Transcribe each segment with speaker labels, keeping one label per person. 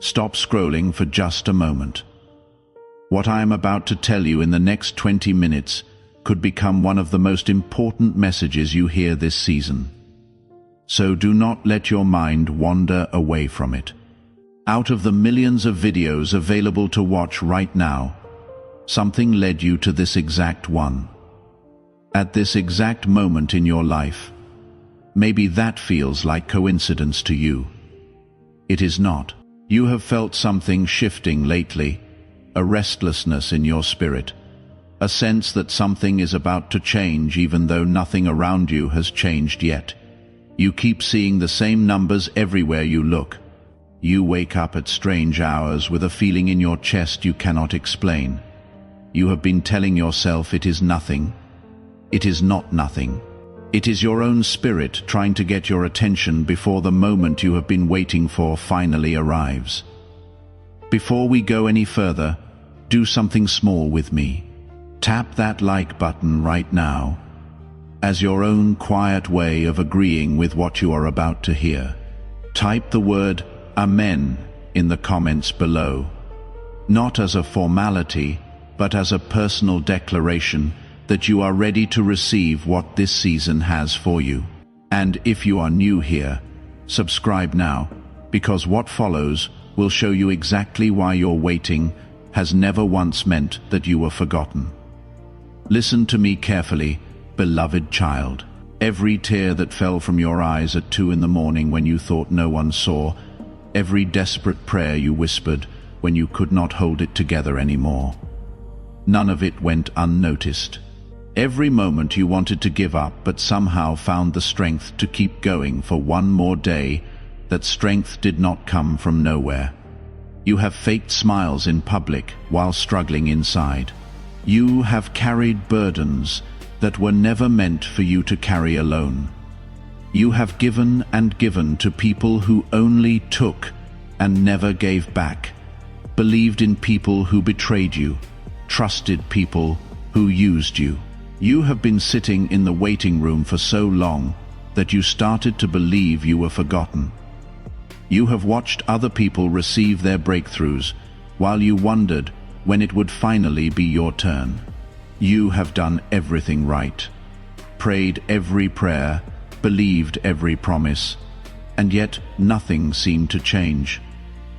Speaker 1: Stop scrolling for just a moment. What I am about to tell you in the next 20 minutes could become one of the most important messages you hear this season. So do not let your mind wander away from it. Out of the millions of videos available to watch right now, something led you to this exact one. At this exact moment in your life, maybe that feels like coincidence to you. It is not. You have felt something shifting lately, a restlessness in your spirit, a sense that something is about to change even though nothing around you has changed yet. You keep seeing the same numbers everywhere you look. You wake up at strange hours with a feeling in your chest you cannot explain. You have been telling yourself it is nothing. It is not nothing. It is your own spirit trying to get your attention before the moment you have been waiting for finally arrives. Before we go any further, do something small with me. Tap that like button right now, as your own quiet way of agreeing with what you are about to hear. Type the word Amen in the comments below, not as a formality, but as a personal declaration that you are ready to receive what this season has for you. And if you are new here, subscribe now, because what follows will show you exactly why your waiting has never once meant that you were forgotten. Listen to me carefully, beloved child. Every tear that fell from your eyes at 2 in the morning when you thought no one saw, every desperate prayer you whispered when you could not hold it together anymore, none of it went unnoticed. Every moment you wanted to give up but somehow found the strength to keep going for one more day, that strength did not come from nowhere. You have faked smiles in public while struggling inside. You have carried burdens that were never meant for you to carry alone. You have given and given to people who only took and never gave back, believed in people who betrayed you, trusted people who used you. You have been sitting in the waiting room for so long that you started to believe you were forgotten. You have watched other people receive their breakthroughs while you wondered when it would finally be your turn. You have done everything right, prayed every prayer, believed every promise, and yet nothing seemed to change.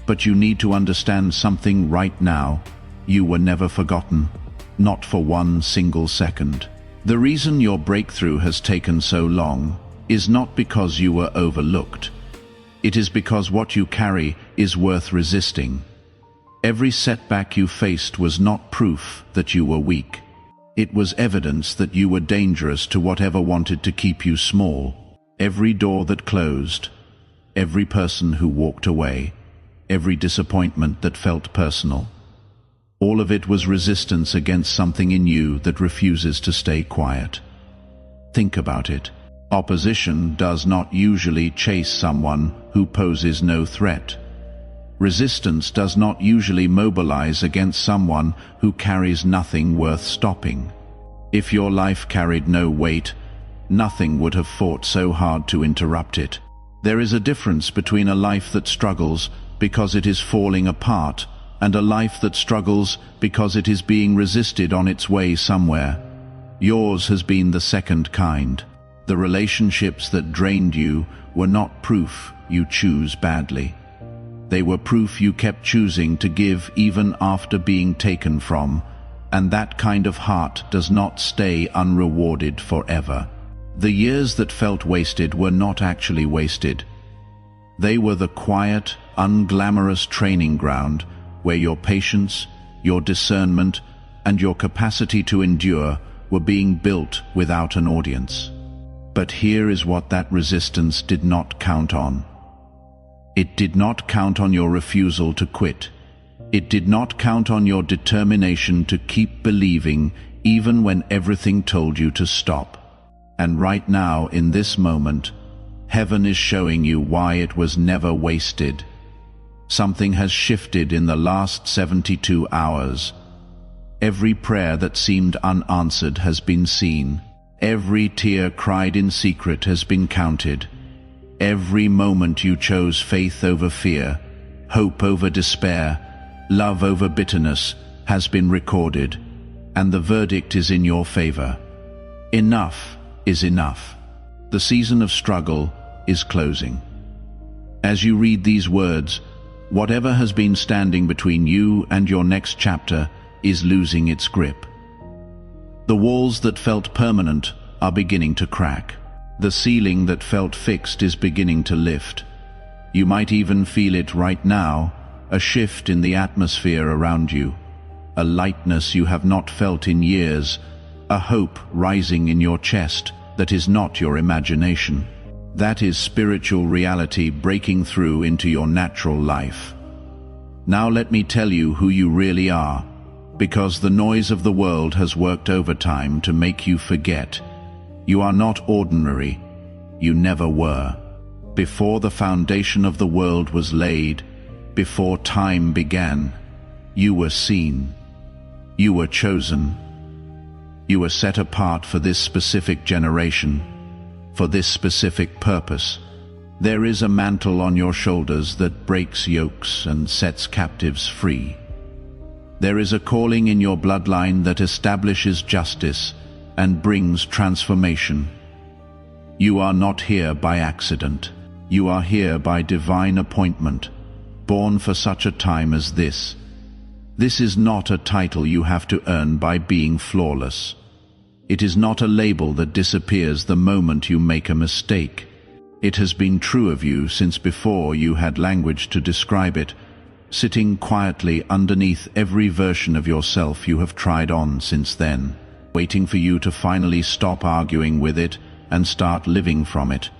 Speaker 1: But you need to understand something right now. You were never forgotten, not for one single second. The reason your breakthrough has taken so long is not because you were overlooked. It is because what you carry is worth resisting. Every setback you faced was not proof that you were weak. It was evidence that you were dangerous to whatever wanted to keep you small. Every door that closed, every person who walked away, every disappointment that felt personal, all of it was resistance against something in you that refuses to stay quiet. Think about it. Opposition does not usually chase someone who poses no threat. Resistance does not usually mobilize against someone who carries nothing worth stopping. If your life carried no weight, nothing would have fought so hard to interrupt it. There is a difference between a life that struggles because it is falling apart and a life that struggles because it is being resisted on its way somewhere. Yours has been the second kind. The relationships that drained you were not proof you choose badly. They were proof you kept choosing to give even after being taken from, and that kind of heart does not stay unrewarded forever. The years that felt wasted were not actually wasted. They were the quiet, unglamorous training ground where your patience, your discernment, and your capacity to endure were being built without an audience. But here is what that resistance did not count on. It did not count on your refusal to quit. It did not count on your determination to keep believing even when everything told you to stop. And right now, in this moment, heaven is showing you why it was never wasted. Something has shifted in the last 72 hours. Every prayer that seemed unanswered has been seen. Every tear cried in secret has been counted. Every moment you chose faith over fear, hope over despair, love over bitterness has been recorded, and the verdict is in your favor. Enough is enough. The season of struggle is closing. As you read these words, whatever has been standing between you and your next chapter is losing its grip. The walls that felt permanent are beginning to crack. The ceiling that felt fixed is beginning to lift. You might even feel it right now, a shift in the atmosphere around you, a lightness you have not felt in years, a hope rising in your chest that is not your imagination. That is spiritual reality breaking through into your natural life. Now let me tell you who you really are, because the noise of the world has worked overtime to make you forget. You are not ordinary. You never were. Before the foundation of the world was laid, before time began, you were seen. You were chosen. You were set apart for this specific generation, for this specific purpose. There is a mantle on your shoulders that breaks yokes and sets captives free. There is a calling in your bloodline that establishes justice and brings transformation. You are not here by accident. You are here by divine appointment, born for such a time as this. This is not a title you have to earn by being flawless. It is not a label that disappears the moment you make a mistake. It has been true of you since before you had language to describe it, sitting quietly underneath every version of yourself you have tried on since then, waiting for you to finally stop arguing with it and start living from it.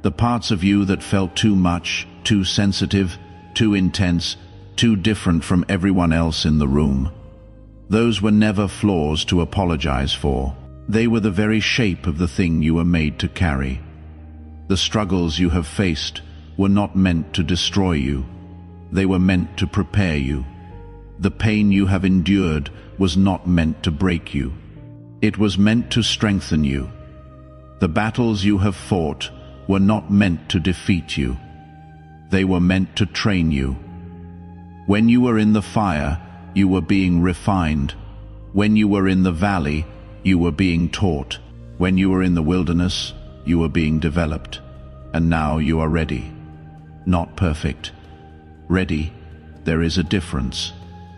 Speaker 1: The parts of you that felt too much, too sensitive, too intense, too different from everyone else in the room. Those were never flaws to apologize for. They were the very shape of the thing you were made to carry. The struggles you have faced were not meant to destroy you. They were meant to prepare you. The pain you have endured was not meant to break you. It was meant to strengthen you. The battles you have fought were not meant to defeat you. They were meant to train you. When you were in the fire, you were being refined. When you were in the valley, you were being taught. When you were in the wilderness, you were being developed. And now you are ready. Not perfect. Ready. There is a difference.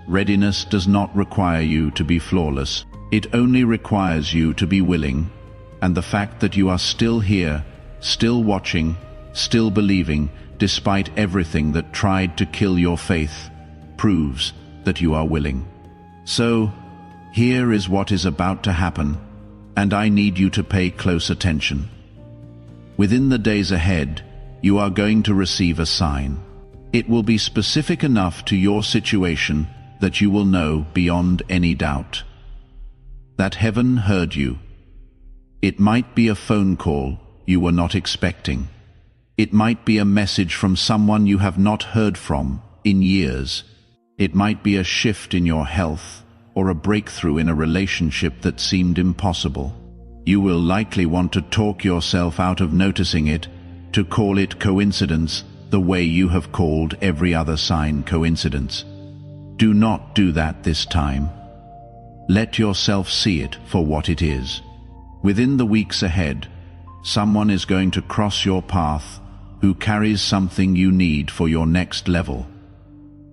Speaker 1: Readiness does not require you to be flawless. It only requires you to be willing. And the fact that you are still here, still watching, still believing, despite everything that tried to kill your faith, proves that you are willing. So, here is what is about to happen, and I need you to pay close attention. Within the days ahead, you are going to receive a sign. It will be specific enough to your situation that you will know beyond any doubt that heaven heard you. It might be a phone call you were not expecting. It might be a message from someone you have not heard from in years. It might be a shift in your health or a breakthrough in a relationship that seemed impossible. You will likely want to talk yourself out of noticing it, to call it coincidence the way you have called every other sign coincidence. Do not do that this time. Let yourself see it for what it is. Within the weeks ahead, someone is going to cross your path who carries something you need for your next level.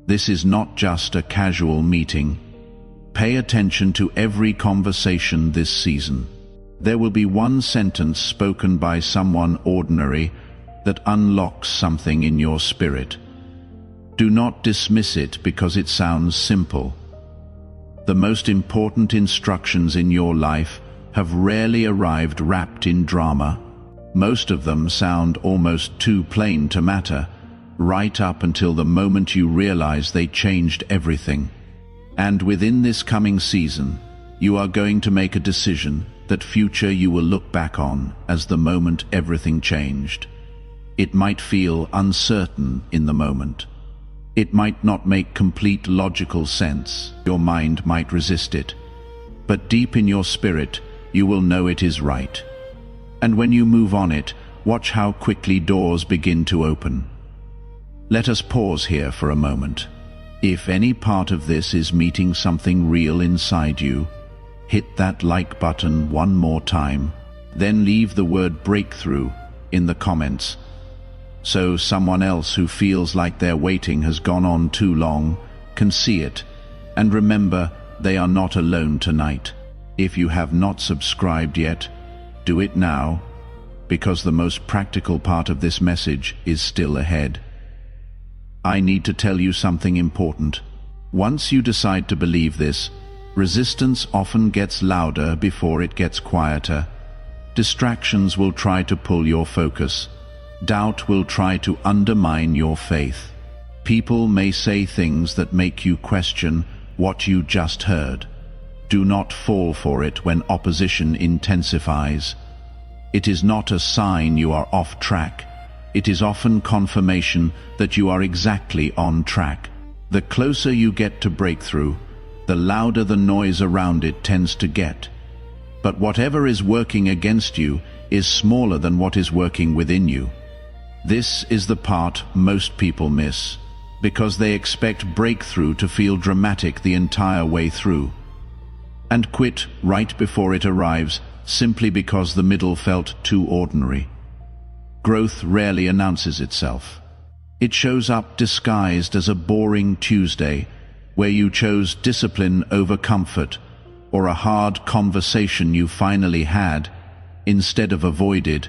Speaker 1: This is not just a casual meeting. Pay attention to every conversation this season. There will be one sentence spoken by someone ordinary that unlocks something in your spirit. Do not dismiss it because it sounds simple. The most important instructions in your life have rarely arrived wrapped in drama. Most of them sound almost too plain to matter, right up until the moment you realize they changed everything. And within this coming season, you are going to make a decision that future you will look back on as the moment everything changed. It might feel uncertain in the moment. It might not make complete logical sense. Your mind might resist it. But deep in your spirit, you will know it is right. And when you move on it, watch how quickly doors begin to open. Let us pause here for a moment. If any part of this is meeting something real inside you, hit that like button one more time, then leave the word breakthrough in the comments, so someone else who feels like their waiting has gone on too long can see it. And remember, they are not alone tonight. If you have not subscribed yet, do it now, because the most practical part of this message is still ahead. I need to tell you something important. Once you decide to believe this, resistance often gets louder before it gets quieter. Distractions will try to pull your focus. Doubt will try to undermine your faith. People may say things that make you question what you just heard. Do not fall for it when opposition intensifies. It is not a sign you are off track. It is often confirmation that you are exactly on track. The closer you get to breakthrough, the louder the noise around it tends to get. But whatever is working against you is smaller than what is working within you. This is the part most people miss, because they expect breakthrough to feel dramatic the entire way through, and quit right before it arrives simply because the middle felt too ordinary. Growth rarely announces itself. It shows up disguised as a boring Tuesday, where you chose discipline over comfort, or a hard conversation you finally had instead of avoided,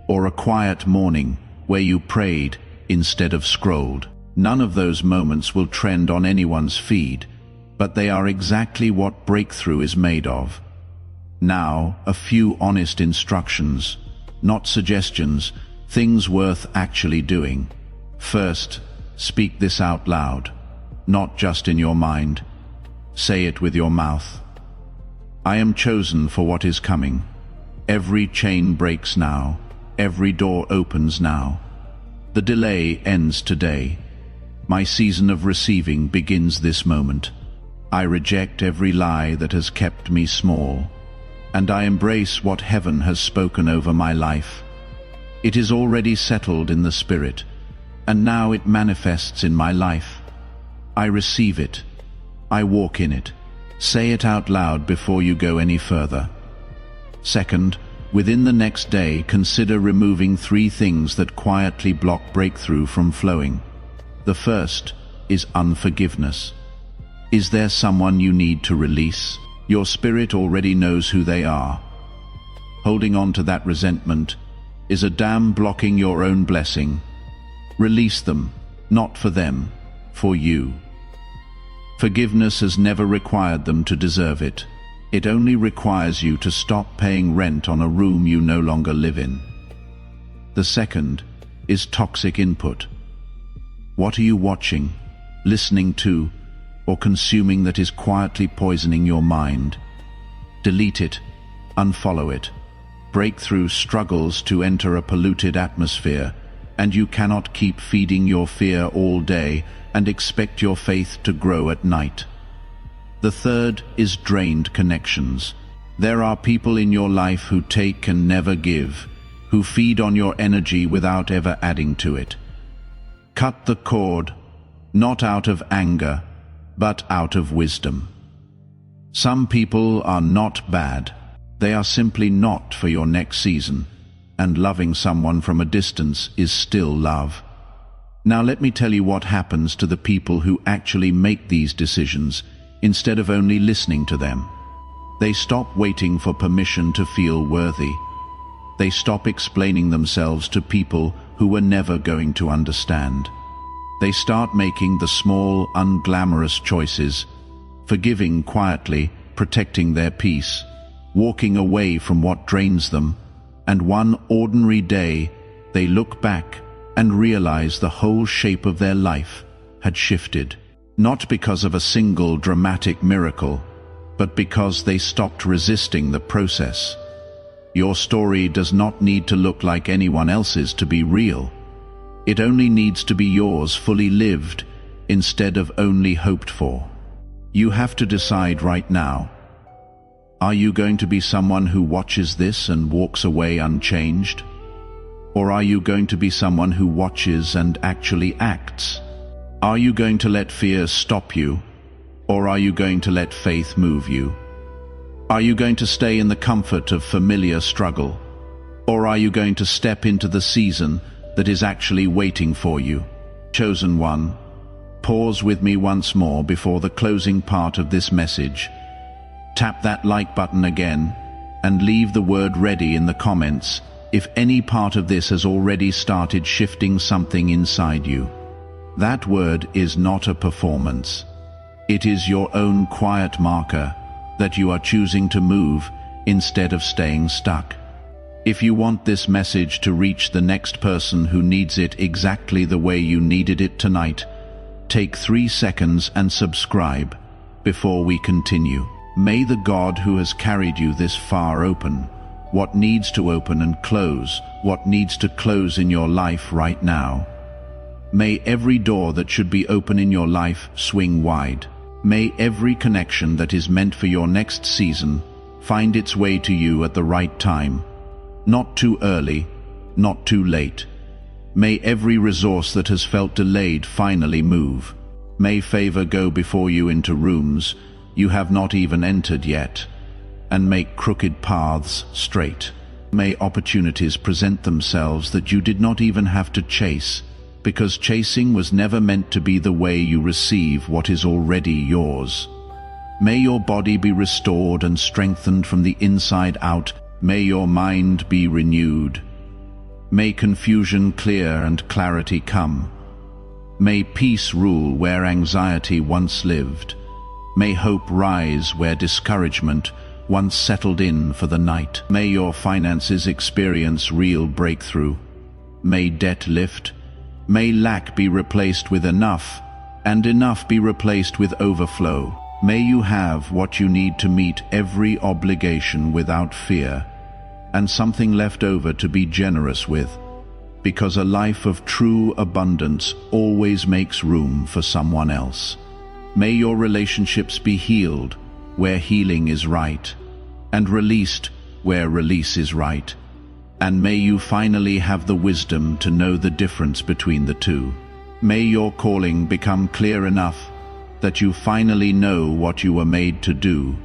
Speaker 1: or a quiet morning where you prayed instead of scrolled. None of those moments will trend on anyone's feed, but they are exactly what breakthrough is made of. Now, a few honest instructions, not suggestions, things worth actually doing. First, speak this out loud, not just in your mind. Say it with your mouth. I am chosen for what is coming. Every chain breaks now. Every door opens now. The delay ends today. My season of receiving begins this moment. I reject every lie that has kept me small, and I embrace what heaven has spoken over my life. It is already settled in the Spirit, and now it manifests in my life. I receive it. I walk in it. Say it out loud before you go any further. Second, within the next day, consider removing 3 things that quietly block breakthrough from flowing. The first is unforgiveness. Is there someone you need to release? Your spirit already knows who they are. Holding on to that resentment is a dam blocking your own blessing. Release them, not for them, for you. Forgiveness has never required them to deserve it. It only requires you to stop paying rent on a room you no longer live in. The second is toxic input. What are you watching, listening to, or consuming that is quietly poisoning your mind? Delete it, unfollow it. Breakthrough struggles to enter a polluted atmosphere, and you cannot keep feeding your fear all day and expect your faith to grow at night. The third is drained connections. There are people in your life who take and never give, who feed on your energy without ever adding to it. Cut the cord, not out of anger, but out of wisdom. Some people are not bad. They are simply not for your next season, and loving someone from a distance is still love. Now let me tell you what happens to the people who actually make these decisions instead of only listening to them. They stop waiting for permission to feel worthy. They stop explaining themselves to people who were never going to understand. They start making the small, unglamorous choices, forgiving quietly, protecting their peace, walking away from what drains them, and one ordinary day they look back and realize the whole shape of their life had shifted, not because of a single dramatic miracle, but because they stopped resisting the process. Your story does not need to look like anyone else's to be real. It only needs to be yours fully lived instead of only hoped for. You have to decide right now. Are you going to be someone who watches this and walks away unchanged? Or are you going to be someone who watches and actually acts? Are you going to let fear stop you? Or are you going to let faith move you? Are you going to stay in the comfort of familiar struggle? Or are you going to step into the season that is actually waiting for you? Chosen one, pause with me once more before the closing part of this message. Tap that like button again and leave the word ready in the comments if any part of this has already started shifting something inside you. That word is not a performance. It is your own quiet marker that you are choosing to move instead of staying stuck. If you want this message to reach the next person who needs it exactly the way you needed it tonight, take 3 seconds and subscribe before we continue. May the God who has carried you this far open what needs to open and close what needs to close in your life right now. May every door that should be open in your life swing wide. May every connection that is meant for your next season find its way to you at the right time. Not too early, not too late. May every resource that has felt delayed finally move. May favor go before you into rooms you have not even entered yet, and make crooked paths straight. May opportunities present themselves that you did not even have to chase, because chasing was never meant to be the way you receive what is already yours. May your body be restored and strengthened from the inside out. May your mind be renewed. May confusion clear and clarity come. May peace rule where anxiety once lived. May hope rise where discouragement once settled in for the night. May your finances experience real breakthrough. May debt lift. May lack be replaced with enough, and enough be replaced with overflow. May you have what you need to meet every obligation without fear, and something left over to be generous with, because a life of true abundance always makes room for someone else. May your relationships be healed where healing is right, and released where release is right. And may you finally have the wisdom to know the difference between the two. May your calling become clear enough that you finally know what you were made to do.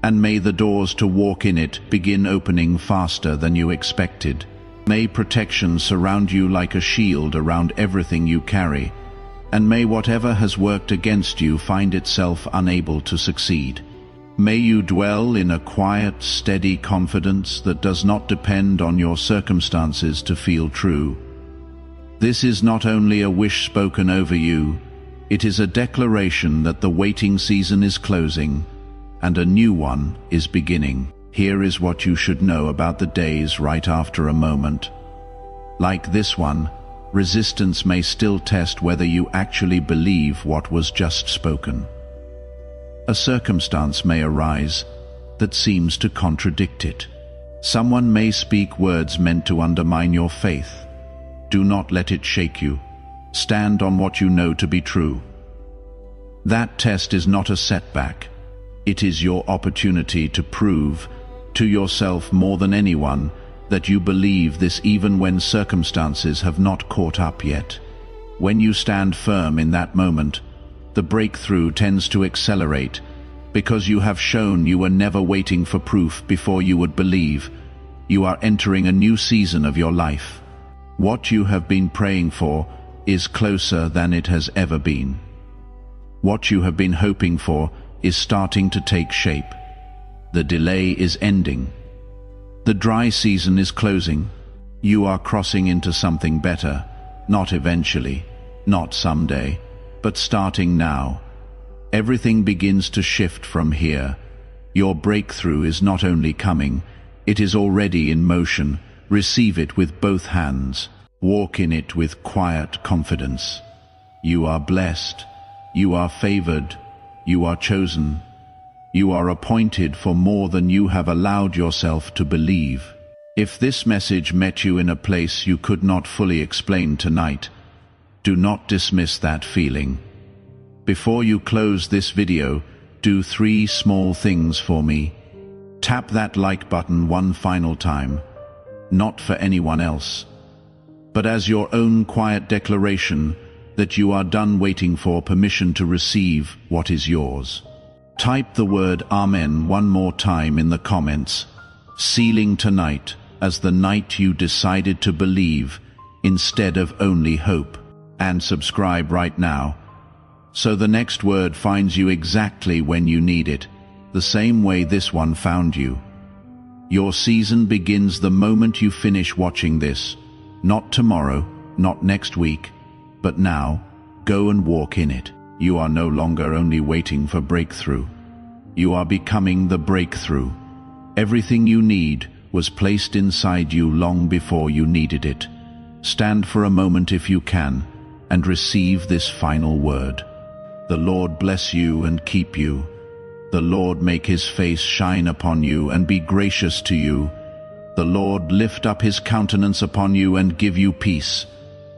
Speaker 1: And may the doors to walk in it begin opening faster than you expected. May protection surround you like a shield around everything you carry. And may whatever has worked against you find itself unable to succeed. May you dwell in a quiet, steady confidence that does not depend on your circumstances to feel true. This is not only a wish spoken over you, it is a declaration that the waiting season is closing and a new one is beginning. Here is what you should know about the days right after a moment. Like this one, resistance may still test whether you actually believe what was just spoken. A circumstance may arise that seems to contradict it. Someone may speak words meant to undermine your faith. Do not let it shake you. Stand on what you know to be true. That test is not a setback. It is your opportunity to prove to yourself more than anyone that you believe this even when circumstances have not caught up yet. When you stand firm in that moment, the breakthrough tends to accelerate because you have shown you were never waiting for proof before you would believe. You are entering a new season of your life. What you have been praying for is closer than it has ever been. What you have been hoping for is starting to take shape. The delay is ending. The dry season is closing. You are crossing into something better, not eventually, not someday, but starting now. Everything begins to shift from here. Your breakthrough is not only coming, it is already in motion. Receive it with both hands. Walk in it with quiet confidence. You are blessed. You are favored. You are chosen. You are appointed for more than you have allowed yourself to believe. If this message met you in a place you could not fully explain tonight, do not dismiss that feeling. Before you close this video, do 3 small things for me. Tap that like button one final time, not for anyone else, but as your own quiet declaration that you are done waiting for permission to receive what is yours. Type the word Amen one more time in the comments, sealing tonight as the night you decided to believe instead of only hope. And subscribe right now, so the next word finds you exactly when you need it, the same way this one found you. Your season begins the moment you finish watching this. Not tomorrow, not next week, but now. Go and walk in it. You are no longer only waiting for breakthrough. You are becoming the breakthrough. Everything you need was placed inside you long before you needed it. Stand for a moment if you can, and receive this final word. The Lord bless you and keep you. The Lord make his face shine upon you and be gracious to you. The Lord lift up his countenance upon you and give you peace.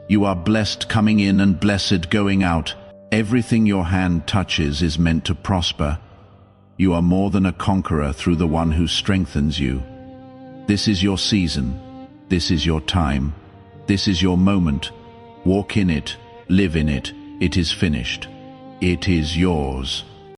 Speaker 1: You are blessed coming in and blessed going out. Everything your hand touches is meant to prosper. You are more than a conqueror through the one who strengthens you. This is your season. This is your time. This is your moment. Walk in it. Live in it. It is finished. It is yours.